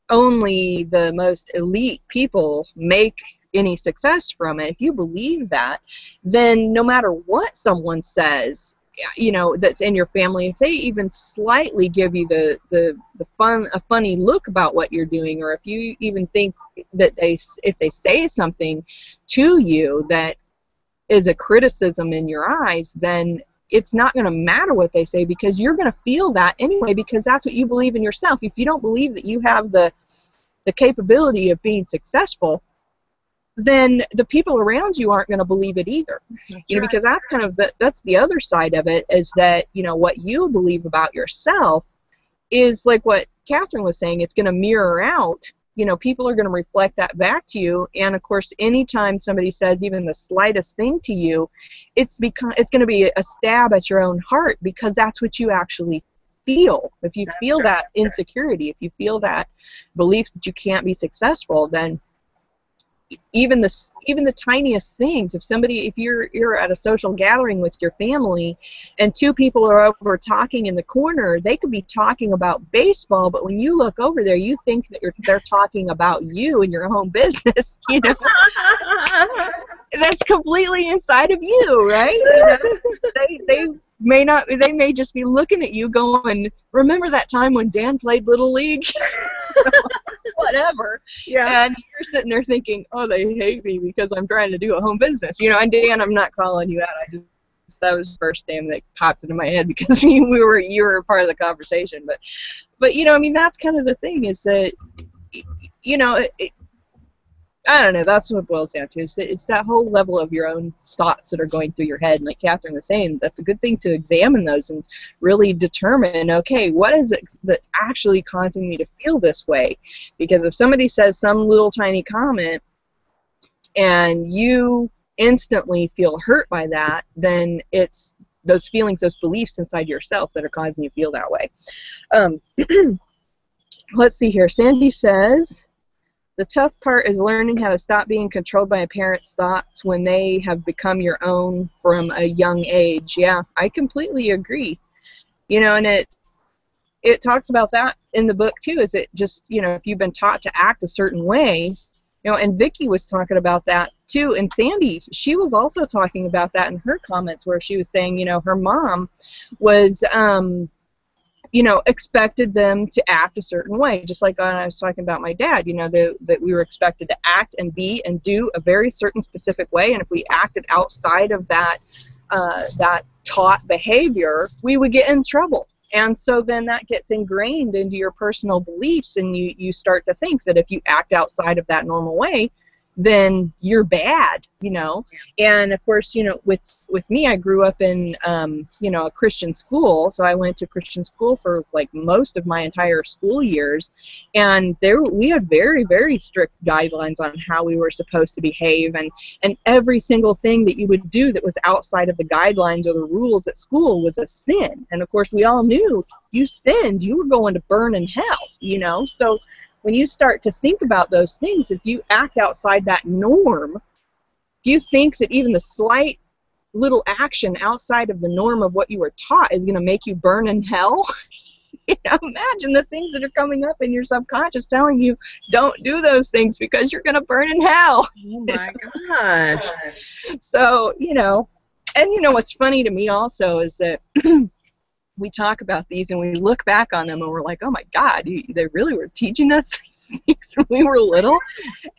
only the most elite people make any success from it, if you believe that, then no matter what someone says, that's in your family, if they even slightly give you a funny look about what you're doing, or if you even think that if they say something to you that is a criticism in your eyes, then it's not going to matter what they say, because you're going to feel that anyway, because that's what you believe in yourself. If you don't believe that you have the capability of being successful, then the people around you aren't going to believe it either. That's right. Because that's kind of that's the other side of it, is that, what you believe about yourself is like what Catherine was saying, it's going to mirror out people are going to reflect that back to you. And of course, anytime somebody says even the slightest thing to you, it's going to be a stab at your own heart, because that's what you actually feel. If you feel that insecurity, if you feel that belief that you can't be successful, then even the tiniest things, if you're at a social gathering with your family and two people are over talking in the corner, they could be talking about baseball, but when you look over there, you think that they're talking about you and your home business. That's completely inside of you, right? They may just be looking at you going, remember that time when Dan played Little League? Whatever. Yeah. And you're sitting there thinking, oh, they hate me because I'm trying to do a home business. And Dan, I'm not calling you out. That was the first name that popped into my head because you were part of the conversation. But that's kind of the thing, is that, I don't know, that's what it boils down to. It's that whole level of your own thoughts that are going through your head. And like Catherine was saying, that's a good thing to examine those and really determine, okay, what is it that's actually causing me to feel this way? Because if somebody says some little tiny comment and you instantly feel hurt by that, then it's those feelings, those beliefs inside yourself that are causing you to feel that way. Let's see here. Sandy says, the tough part is learning how to stop being controlled by a parent's thoughts when they have become your own from a young age. Yeah, I completely agree. And it talks about that in the book too. Is it just, if you've been taught to act a certain way, and Vicki was talking about that too. And Sandy, she was also talking about that in her comments, where she was saying, her mom was expected them to act a certain way, just like when I was talking about my dad, that we were expected to act and be and do a very certain specific way, and if we acted outside of that taught behavior, we would get in trouble. And so then that gets ingrained into your personal beliefs, and you start to think that if you act outside of that normal way, then you're bad, And of course, with me, I grew up in, a Christian school, so I went to Christian school for like most of my entire school years, and we had very, very strict guidelines on how we were supposed to behave, and every single thing that you would do that was outside of the guidelines or the rules at school was a sin. And of course, we all knew you sinned, you were going to burn in hell, So when you start to think about those things, if you act outside that norm, if you think that even the slight little action outside of the norm of what you were taught is going to make you burn in hell, imagine the things that are coming up in your subconscious telling you don't do those things because you're going to burn in hell. Oh my gosh. So, and what's funny to me also is that we talk about these and we look back on them and we're like, oh my God, they really were teaching us these things when we were little.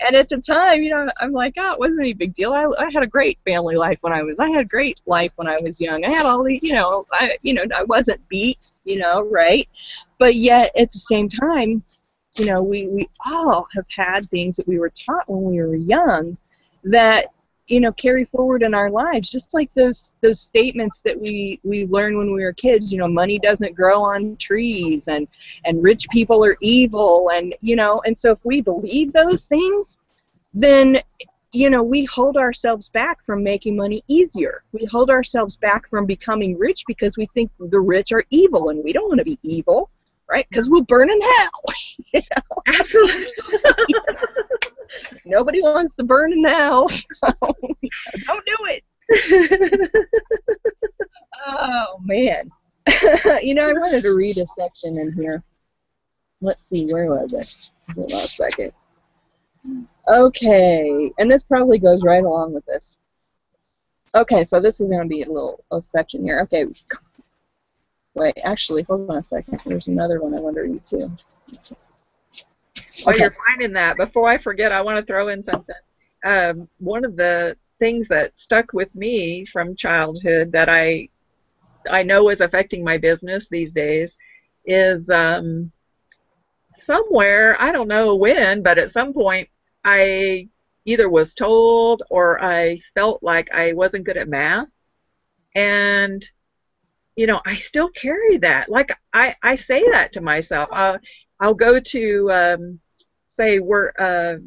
And at the time, I'm like, oh, it wasn't any big deal. I had a great family life I had a great life when I was young. I had all the, I wasn't beat, right? But yet at the same time, we all have had things that we were taught when we were young that carry forward in our lives, just like those statements that we learned when we were kids, money doesn't grow on trees, and rich people are evil, and and so if we believe those things, then we hold ourselves back from making money easier. We hold ourselves back from becoming rich because we think the rich are evil, and we don't want to be evil, right? Because we'll burn in hell. Absolutely. Yes. Nobody wants to burn in hell. So don't do it. Oh man. I wanted to read a section in here. Let's see, where was it? Hold on a second. Okay, and this probably goes right along with this. Okay, so this is going to be a section here. Okay. Wait, actually, hold on a second. There's another one I want to read too. While Okay. you're finding that, before I forget, I want to throw in something. One of the things that stuck with me from childhood that I know is affecting my business these days is somewhere, I don't know when, but at some point I either was told or I felt like I wasn't good at math. And I still carry that. Like I say that to myself. I'll go to say we're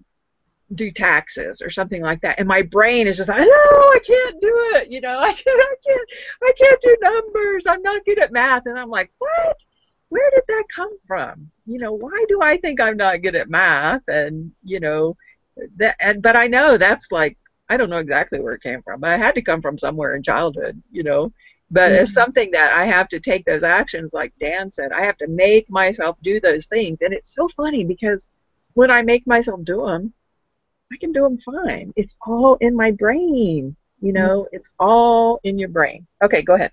do taxes or something like that, and my brain is just like, no, I can't do it. You know, I can't do numbers. I'm not good at math. And I'm like, what? Where did that come from? You know, why do I think I'm not good at math? And you know, but I know that's like, I don't know exactly where it came from, but it had to come from somewhere in childhood. You know, but it's Mhm. something that I have to take those actions, like Dan said. I have to make myself do those things, and it's so funny because when I make myself do them, I can do them fine. It's all in my brain. You know, it's all in your brain. Okay, go ahead.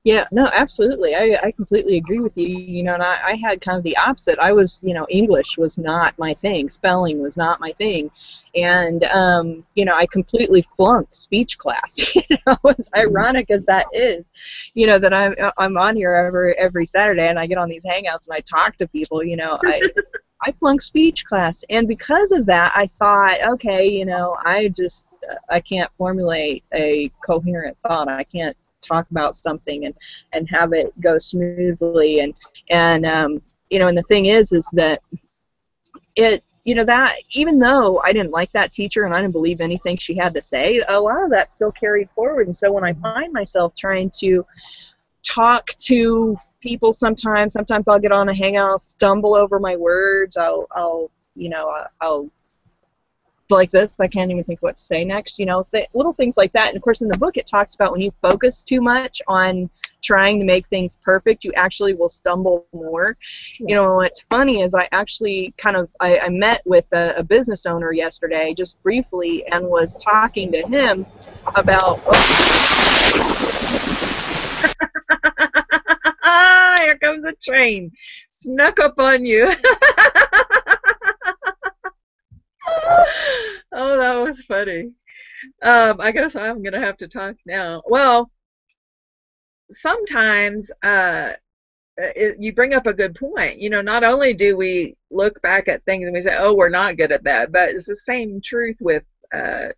Yeah, no, absolutely. I completely agree with you. You know, and I had kind of the opposite. I was, you know, English was not my thing. Spelling was not my thing. And, you know, I completely flunked speech class, you know, as ironic as that is, you know, that I'm on here every Saturday and I get on these hangouts and I talk to people, you know, I flunked speech class. And because of that, I thought, okay, you know, I can't formulate a coherent thought. I can't talk about something and have it go smoothly and you know, and the thing is that it, you know, that even though I didn't like that teacher and I didn't believe anything she had to say, a lot of that still carried forward. And so when I find myself trying to talk to people, sometimes I'll get on a hangout, I'll stumble over my words, I'll you know, I'll like this, I can't even think what to say next, you know, little things like that. And of course in the book it talks about when you focus too much on trying to make things perfect, you actually will stumble more. Yeah. You know, what's funny is I actually I met with a business owner yesterday just briefly and was talking to him about, Here comes a train. Snuck up on you. Oh, that was funny. I guess I'm gonna have to talk now. Well, sometimes you bring up a good point. You know, not only do we look back at things and we say, oh, we're not good at that, but it's the same truth with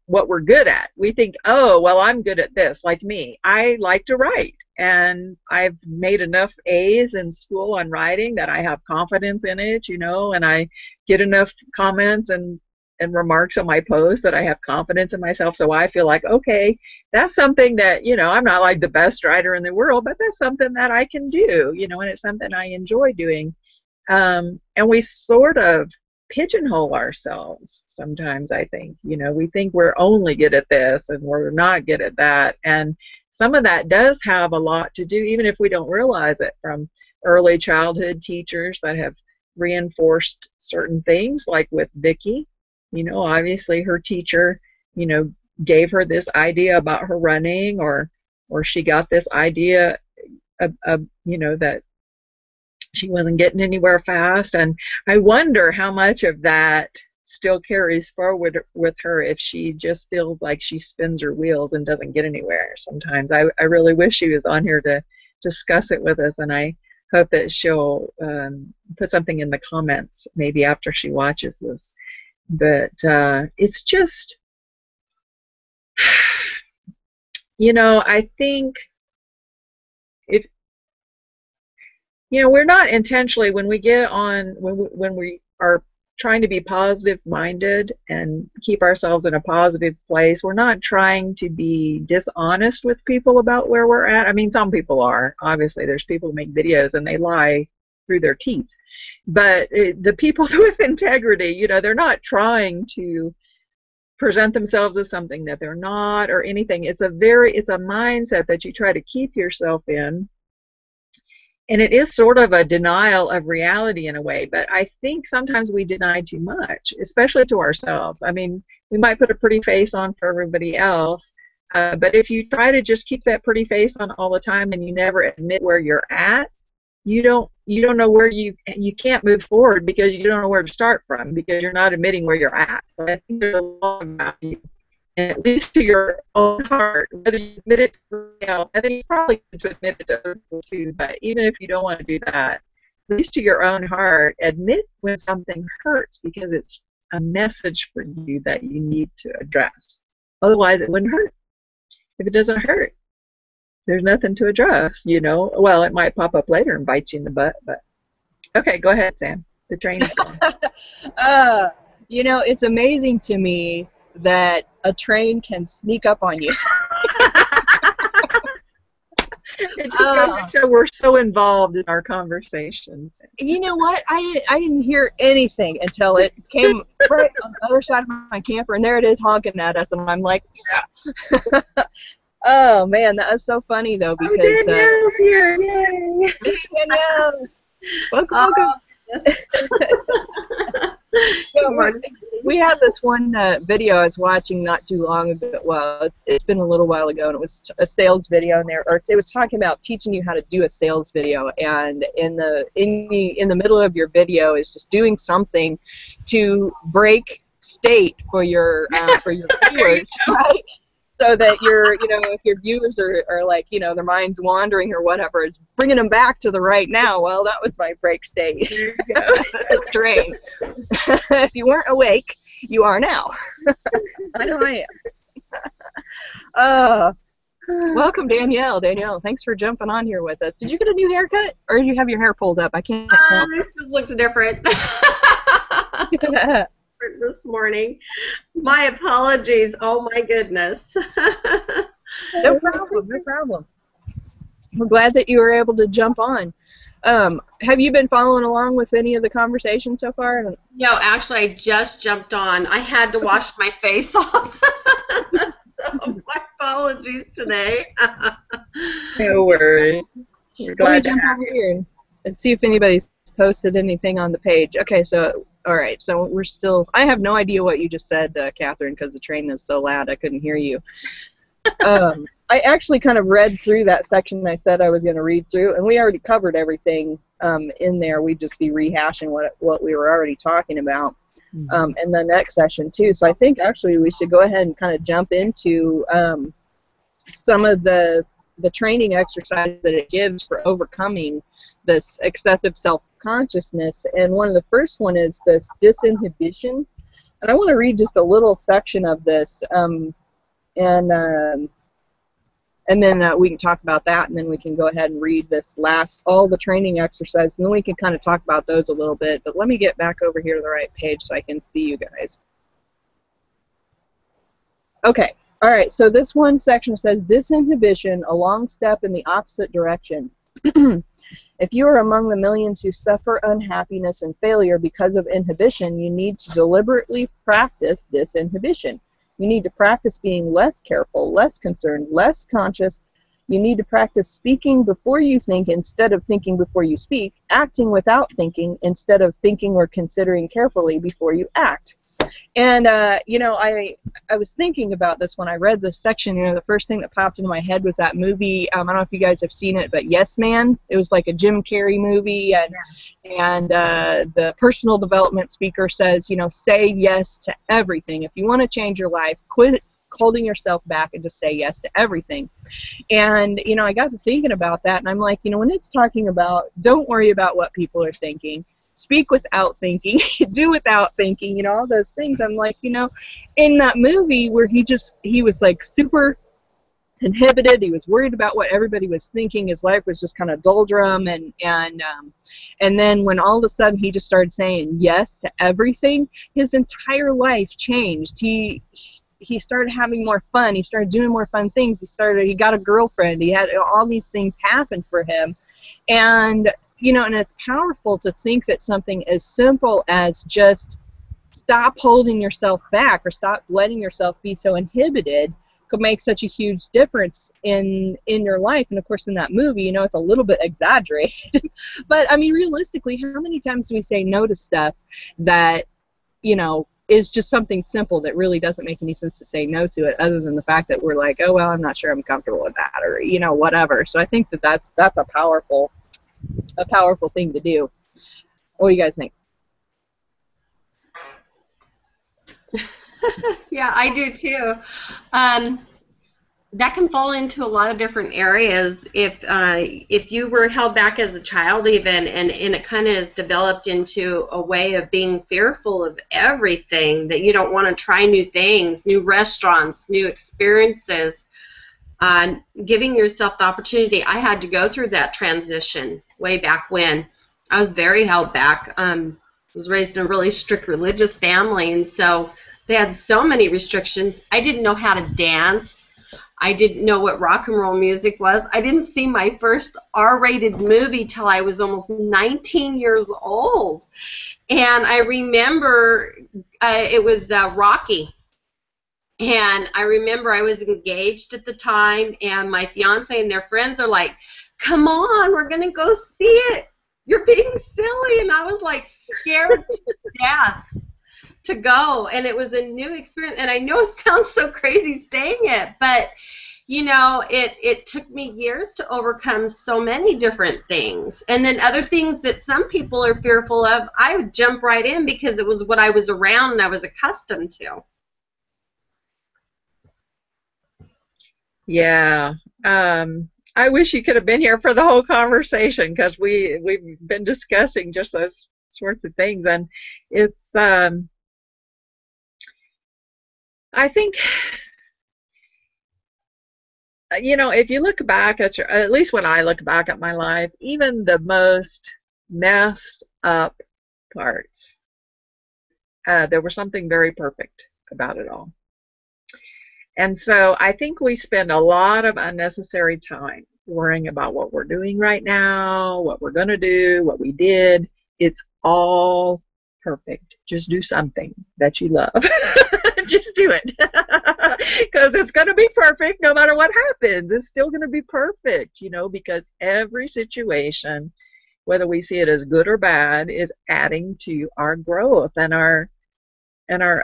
what we're good at. We think, oh, well, I'm good at this. Like me, I like to write, and I've made enough A's in school on writing that I have confidence in it, you know, and I get enough comments and remarks on my post that I have confidence in myself. So I feel like, okay, that's something that, you know, I'm not like the best writer in the world, but that's something that I can do, you know, and it's something I enjoy doing. And we sort of pigeonhole ourselves sometimes, I think. You know, we think we're only good at this and we're not good at that. And some of that does have a lot to do, even if we don't realize it, from early childhood teachers that have reinforced certain things, like with Vicky. You know, obviously her teacher, you know, gave her this idea about her running, or she got this idea of you know, that she wasn't getting anywhere fast. And I wonder how much of that still carries forward with her if she just feels like she spins her wheels and doesn't get anywhere sometimes. I really wish she was on here to discuss it with us, and I hope that she'll put something in the comments maybe after she watches this. But it's just, you know, I think if, you know, we're not intentionally, when we get on, when we are trying to be positive minded and keep ourselves in a positive place, we're not trying to be dishonest with people about where we're at. I mean, some people are. Obviously, there's people who make videos and they lie through their teeth. But the people with integrity, you know, they're not trying to present themselves as something that they're not or anything. It's a mindset that you try to keep yourself in, and it is sort of a denial of reality in a way. But I think sometimes we deny too much, especially to ourselves. I mean, we might put a pretty face on for everybody else, but if you try to just keep that pretty face on all the time and you never admit where you're at, you don't know where you can't move forward because you don't know where to start from, because you're not admitting where you're at. So I think there's a lot about you, and at least to your own heart, whether you admit it to, you know, I think it's probably good to admit it to other people too, but even if you don't want to do that, at least to your own heart, admit when something hurts, because it's a message for you that you need to address. Otherwise, it wouldn't hurt. If it doesn't hurt, there's nothing to address, you know. Well, it might pop up later and bite you in the butt, but okay, go ahead, Sam. the train's going? You know, it's amazing to me that a train can sneak up on you. It just goes to show we're so involved in our conversations. You know what? I didn't hear anything until it came right on the other side of my camper, and there it is honking at us, and I'm like, yeah. Oh man, that was so funny though, because Danielle's here, yay! Danielle, welcome. So we had this one video I was watching not too long ago. Well, it's been a little while ago, and it was a sales video, and it was talking about teaching you how to do a sales video. And in the middle of your video is just doing something to break state for your viewers, right? So that if your viewers are like, their mind's wandering or whatever, it's bringing them back to the right now. Well, that was my break state. There you go. Train. If you weren't awake, you are now. I know I am. Welcome, Danielle. Danielle, thanks for jumping on here with us. Did you get a new haircut, or do you have your hair pulled up? I can't tell. This just looks different. This morning. My apologies. Oh my goodness. No problem. No problem. We're glad that you were able to jump on. Have you been following along with any of the conversation so far? No, actually, I just jumped on. I had to wash my face off. So my apologies today. No worries. We're glad to have you. Here and see if anybody's posted anything on the page. Okay, so all right, so we're still. I have no idea what you just said, Catherine, because the train is so loud I couldn't hear you. I actually kind of read through that section I said I was going to read through, and we already covered everything in there. We'd just be rehashing what we were already talking about in the next session too. So I think actually we should go ahead and kind of jump into some of the training exercises that it gives for overcoming this excessive self-consciousness. And one of the first one is this disinhibition. And I want to read just a little section of this, and then we can talk about that, and then we can go ahead and read this all the training exercises, and then we can kind of talk about those a little bit. But let me get back over here to the right page so I can see you guys. Okay. All right. So this one section says disinhibition, a long step in the opposite direction. If you are among the millions who suffer unhappiness and failure because of inhibition, you need to deliberately practice disinhibition. You need to practice being less careful, less concerned, less conscious. You need to practice speaking before you think instead of thinking before you speak, acting without thinking instead of thinking or considering carefully before you act. And, I was thinking about this when I read this section. The first thing that popped into my head was that movie. I don't know if you guys have seen it, but Yes Man. It was like a Jim Carrey movie, and the personal development speaker says, say yes to everything. If you want to change your life, quit holding yourself back and just say yes to everything. And, I got to thinking about that, and I'm like, when it's talking about don't worry about what people are thinking, speak without thinking, do without thinking, all those things. I'm like, in that movie where he was like super inhibited, he was worried about what everybody was thinking, his life was just kind of doldrum, and then when all of a sudden he just started saying yes to everything, his entire life changed. He started having more fun, he started doing more fun things, he got a girlfriend, he had all these things happen for him. And and it's powerful to think that something as simple as just stop holding yourself back or stop letting yourself be so inhibited could make such a huge difference in your life. And of course in that movie, it's a little bit exaggerated. But I mean, realistically, how many times do we say no to stuff that, is just something simple that really doesn't make any sense to say no to it, other than the fact that we're like, oh, well, I'm not sure I'm comfortable with that, or, whatever. So I think that's a powerful thing to do. What do you guys think? Yeah, I do too. That can fall into a lot of different areas. If you were held back as a child even, and it kind of is developed into a way of being fearful of everything, that you don't want to try new things, new restaurants, new experiences, giving yourself the opportunity. I had to go through that transition way back when. I was very held back. was raised in a really strict religious family, and so they had so many restrictions. I didn't know how to dance. I didn't know what rock and roll music was. I didn't see my first R-rated movie till I was almost 19 years old. And I remember it was Rocky. And I remember I was engaged at the time, and my fiance and their friends are like, come on, we're going to go see it. You're being silly. And I was like scared to death to go. And it was a new experience. And I know it sounds so crazy saying it, but you know, it took me years to overcome so many different things. And then other things that some people are fearful of, I would jump right in because it was what I was around and I was accustomed to. Yeah. I wish you could have been here for the whole conversation, because we've been discussing just those sorts of things. And it's, I think, you know, if you look back at at least when I look back at my life, even the most messed up parts, there was something very perfect about it all. And so I think we spend a lot of unnecessary time worrying about what we're doing right now, what we're going to do, what we did. It's all perfect. Just do something that you love. Just do it. Because it's going to be perfect no matter what happens. It's still going to be perfect, you know, because every situation, whether we see it as good or bad, is adding to our growth and our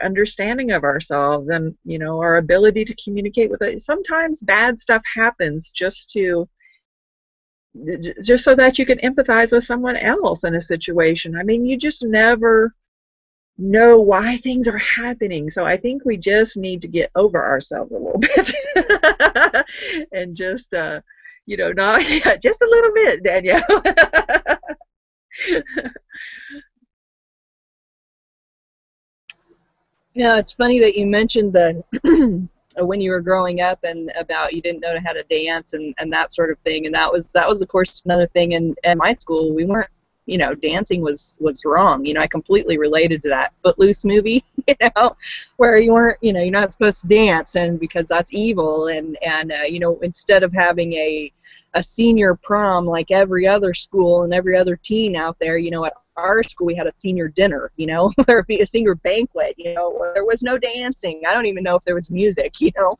understanding of ourselves, and you know, our ability to communicate with it. Sometimes bad stuff happens just so that you can empathize with someone else in a situation. I mean, you just never know why things are happening. So I think we just need to get over ourselves a little bit and just you know, not just a little bit, Danielle. Yeah, it's funny that you mentioned the when you were growing up and about you didn't know how to dance and that sort of thing. And that was of course another thing in my school. We weren't, you know, dancing was wrong. You know, I completely related to that Footloose movie, you know, where you weren't, you know, you're not supposed to dance, and because that's evil. And you know, instead of having a senior prom like every other school and every other teen out there, you know, at our school we had a senior dinner, you know, there would be a senior banquet, you know, where there was no dancing. I don't even know if there was music, you know,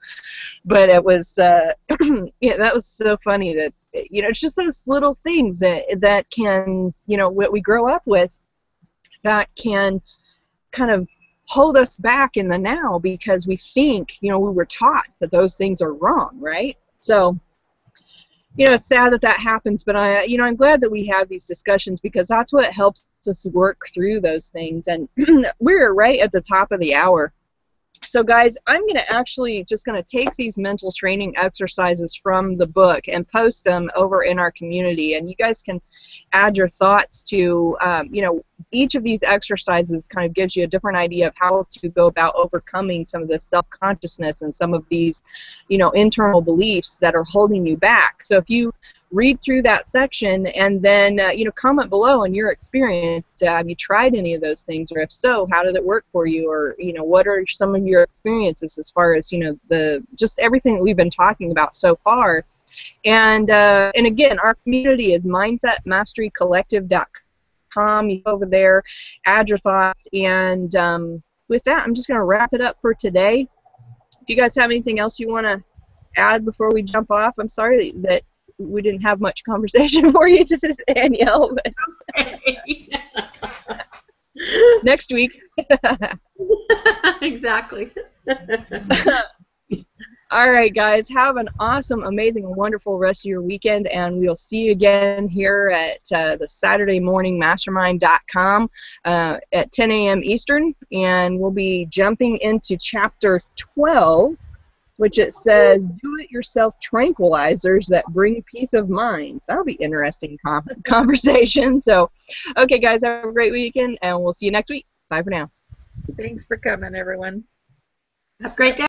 but it was, yeah, that was so funny that, you know, it's just those little things that can, you know, what we grow up with that can kind of hold us back in the now because we think, you know, we were taught that those things are wrong, right? So, you know, it's sad that that happens, but you know, I'm glad that we have these discussions because that's what helps us work through those things. And we're right at the top of the hour. So guys, I'm going to actually just going to take these mental training exercises from the book and post them over in our community, and you guys can add your thoughts to, you know, each of these exercises kind of gives you a different idea of how to go about overcoming some of this self-consciousness and some of these, you know, internal beliefs that are holding you back. So if you read through that section and then, you know, comment below on your experience. Have you tried any of those things? Or if so, how did it work for you? Or, you know, what are some of your experiences as far as, you know, just everything that we've been talking about so far? And again, our community is mindsetmasterycollective.com. You go over there, add your thoughts. And with that, I'm just going to wrap it up for today. If you guys have anything else you want to add before we jump off, I'm sorry that we didn't have much conversation for you today, Danielle. But next week. Exactly. All right, guys. Have an awesome, amazing, and wonderful rest of your weekend, and we'll see you again here at the Saturday morning mastermind.com at 10 a.m. Eastern, and we'll be jumping into chapter 12. Which it says, do-it-yourself tranquilizers that bring peace of mind. That'll be interesting conversation. So, okay, guys, have a great weekend, and we'll see you next week. Bye for now. Thanks for coming, everyone. Have a great day.